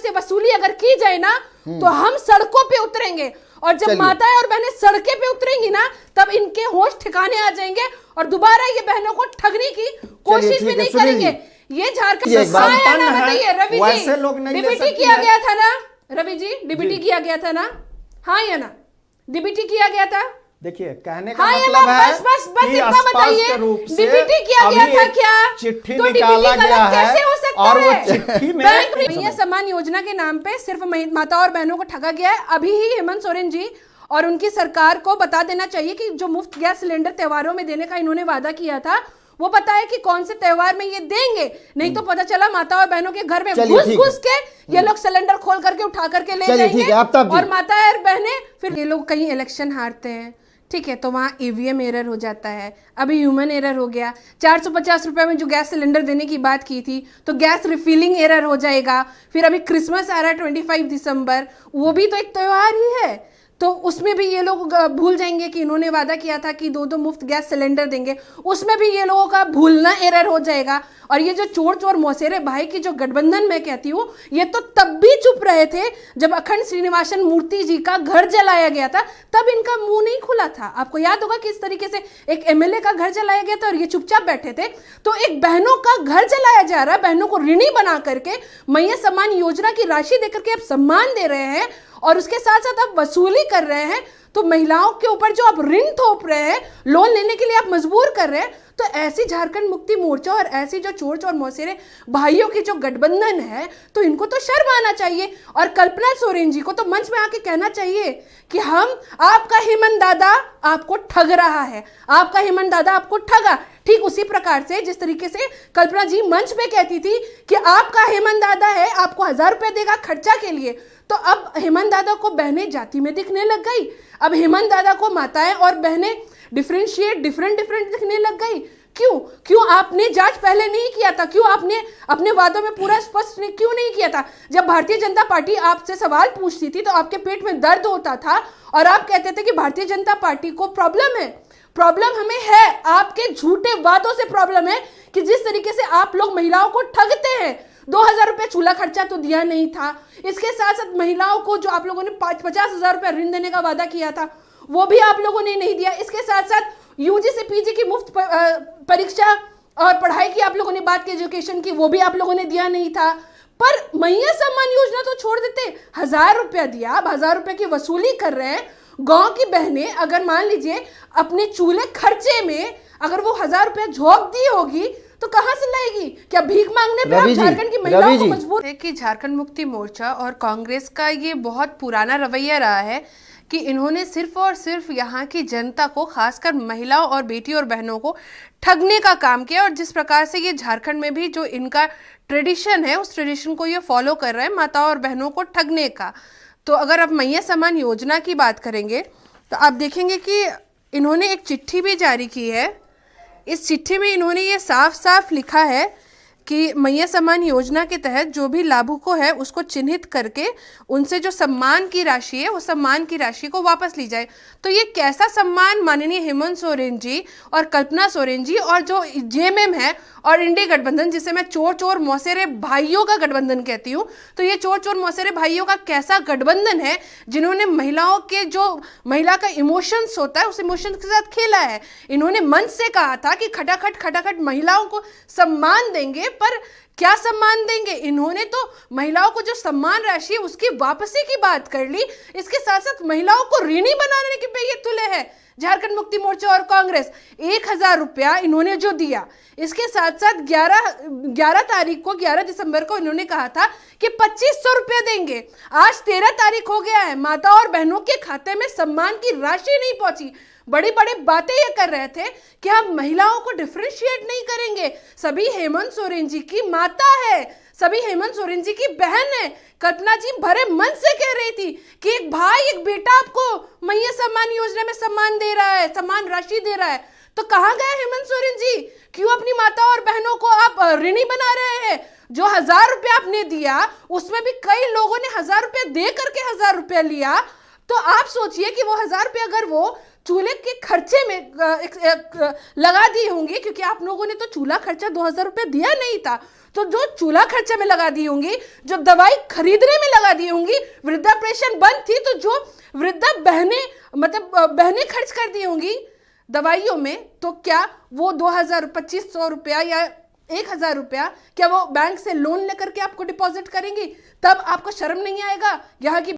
से वसूली अगर की जाए ना तो हम सड़कों पे उतरेंगे, और जब माताएं और बहनें सड़कें पे उतरेंगी ना तब इनके होश ठिकाने आ जाएंगे और दोबारा ये बहनों को ठगने की कोशिश भी नहीं करेंगे। ये झारखंड बताइए रवि जी, डीबीटी किया गया था ना, रवि जी डीबीटी किया गया था ना, हाँ या ना, डीबीटी किया गया था। देखिए कहने का मतलब है बस कि इतना बताइए, डीबीटी किया गया था क्या, चिट्ठी तो निकाला गया है कैसे हो सकता और वो है? चिट्ठी में मैया सम्मान योजना के नाम पे सिर्फ माता और बहनों को ठगा गया है। अभी ही हेमंत सोरेन जी और उनकी सरकार को बता देना चाहिए कि जो मुफ्त गैस सिलेंडर त्योहारों में देने का इन्होंने वादा किया था वो पता है कि कौन से त्योहार में ये देंगे, नहीं तो पता चला माता और बहनों के घर में घुस के ये लोग सिलेंडर खोल करके उठा करके ले जाएंगे और माता और बहनें फिर ये लोग कहीं इलेक्शन हारते हैं, ठीक है, तो वहाँ ईवीएम एरर हो जाता है, अभी ह्यूमन एरर हो गया, 450 रुपए में जो गैस सिलेंडर देने की बात की थी तो गैस रिफिलिंग एरर हो जाएगा, फिर अभी क्रिसमस आ रहा है 25 दिसंबर, वो भी तो एक त्यौहार ही है, तो उसमें भी ये लोग भूल जाएंगे कि इन्होंने वादा किया था कि 2-2 मुफ्त गैस सिलेंडर देंगे, उसमें भी ये लोगों का भूलना एरर हो जाएगा। और ये जो चोर चोर मौसेरे भाई की जो गठबंधन मैं कहती हूँ, ये तो तब भी चुप रहे थे जब अखंड श्रीनिवासन मूर्ति जी का घर जलाया गया था, तब इनका मुंह नहीं खुला था। आपको याद होगा किस तरीके से एक एमएलए का घर जलाया गया था और ये चुपचाप बैठे थे। तो एक बहनों का घर जलाया जा रहा है, बहनों को ऋणी बना करके मैया सम्मान योजना की राशि देकर के आप सम्मान दे रहे हैं और उसके साथ साथ आप वसूली कर रहे हैं, तो महिलाओं के ऊपर जो आप ऋण थोप रहे हैं, लोन लेने के लिए आप मजबूर कर रहे हैं। तो ऐसी झारखंड मुक्ति मोर्चा और ऐसी जो चोर चोर मौसेरे भाइयों की जो गठबंधन है, तो इनको तो शर्म आना चाहिए। और कल्पना सोरेन जी को तो मंच में आके कहना चाहिए कि हम आपका हेमंत दादा आपको ठग रहा है, आपका हेमंत दादा आपको ठगा। ठीक उसी प्रकार से जिस तरीके से कल्पना जी मंच पे कहती थी कि आपका हेमंत दादा है, आपको 1000 रुपए देगा खर्चा के लिए, तो अब हेमंत दादा को बहनें जाति में दिखने लग गई। अब हेमंत दादा को माताएं और बहनें डिफरेंशिएट डिफरेंट दिखने लग गई। क्यों आपने जांच पहले नहीं किया था? क्यों आपने अपने वादों में पूरा स्पष्ट क्यों नहीं किया था? जब भारतीय जनता पार्टी आपसे सवाल पूछती थी तो आपके पेट में दर्द होता था और आप कहते थे कि भारतीय जनता पार्टी को प्रॉब्लम है। प्रॉब्लम हमें है, आपके झूठे वादों से प्रॉब्लम है कि जिस तरीके से आप लोग महिलाओं को ठगते हैं। 2000 रुपये चूल्हा खर्चा तो दिया नहीं था, इसके साथ साथ महिलाओं को जो आप लोगों ने 50,000 रुपये ऋण देने का वादा किया था वो भी आप लोगों ने नहीं दिया। इसके साथ साथ यूजी से पीजी की मुफ्त परीक्षा और पढ़ाई की आप लोगों ने बात की, एजुकेशन की, वो भी आप लोगों ने दिया नहीं था। पर मैया सम्मान योजना तो छोड़ देते, 1000 रुपया दिया, अब 1000 रुपये की वसूली कर रहे हैं। गांव की बहनें अगर मान लीजिए अपने चूल्हे खर्चे में अगर वो 1000 रुपया झोंक दी होगी तो कहां से लाएगी? क्या भीख मांगने पे आप झारखंड की महिलाओं को मजबूर है? कि झारखंड मुक्ति मोर्चा और कांग्रेस का ये बहुत पुराना रवैया रहा है कि इन्होंने सिर्फ और सिर्फ यहाँ की जनता को, खासकर महिलाओं और बेटी और बहनों को ठगने का काम किया। और जिस प्रकार से ये झारखंड में भी जो इनका ट्रेडिशन है उस ट्रेडिशन को ये फॉलो कर रहे हैं, माताओं और बहनों को ठगने का। तो अगर आप मैया सम्मान योजना की बात करेंगे तो आप देखेंगे कि इन्होंने एक चिट्ठी भी जारी की है। इस चिट्ठी में इन्होंने ये साफ साफ लिखा है कि मैया सम्मान योजना के तहत जो भी लाभुकों है उसको चिन्हित करके उनसे जो सम्मान की राशि है उस सम्मान की राशि को वापस ली जाए। तो ये कैसा सम्मान माननीय हेमंत सोरेन जी और कल्पना सोरेन जी और जो जेएमएम है और इंडी गठबंधन, जिसे मैं चोर चोर मौसेरे भाइयों का गठबंधन कहती हूँ, तो ये चोर चोर मौसेरे भाइयों का कैसा गठबंधन है जिन्होंने महिलाओं के जो महिला का इमोशंस होता है उस इमोशंस के साथ खेला है। इन्होंने मंच से कहा था कि खटाखट महिलाओं को सम्मान देंगे, पर क्या सम्मान देंगे? इन्होंने तो महिलाओं को जो सम्मान राशि है उसकी वापसी की बात कर ली। इसके साथ साथ महिलाओं को ऋणी बनाने के पे ये तुले है झारखंड मुक्ति मोर्चा और कांग्रेस। 1000 रुपया इन्होंने जो दिया, इसके साथ साथ 11 तारीख को 11 दिसंबर को इन्होंने कहा था कि 2500 रुपया देंगे। आज 13 तारीख हो गया है, माता और बहनों के खाते में सम्मान की राशि नहीं पहुंची। बड़ी बड़ी बातें ये कर रहे थे कि हम महिलाओं को डिफरेंशिएट नहीं करेंगे। सभी हेमंत सोरेन जी की माता है, सभी हेमंत सोरेन जी की बहन है। कल्पना जी भरे मन से कह रही थी कि एक भाई एक बेटा आपको मैया सम्मान योजना में सम्मान दे रहा है, सम्मान राशि दे रहा है, तो कहाँ गया हेमंत सोरेन जी? क्यों अपनी माता और बहनों को आप ऋणी बना रहे हैं? जो 1000 रुपया आपने दिया उसमें भी कई लोगों ने 1000 रुपया दे करके 1000 रुपया लिया। तो आप सोचिए कि वो 1000 रुपया अगर वो चूल्हे के खर्चे में लगा दी होंगी, क्योंकि आप लोगों ने तो चूल्हा खर्चा 2000 रुपया दिया नहीं था, तो जो चूल्हा खर्चे में लगा दी होंगी, जो दवाई खरीदने में लगा दी होंगी, वृद्धा पेंशन बंद थी तो जो वृद्धा बहनें खर्च कर दी होंगी दवाइयों में, तो क्या वो 2500 रुपया या 1000 रुपया क्या वो बैंक से लोन लेकर के आपको डिपॉजिट करेंगी? तब आपको शर्म नहीं आएगा यहाँ की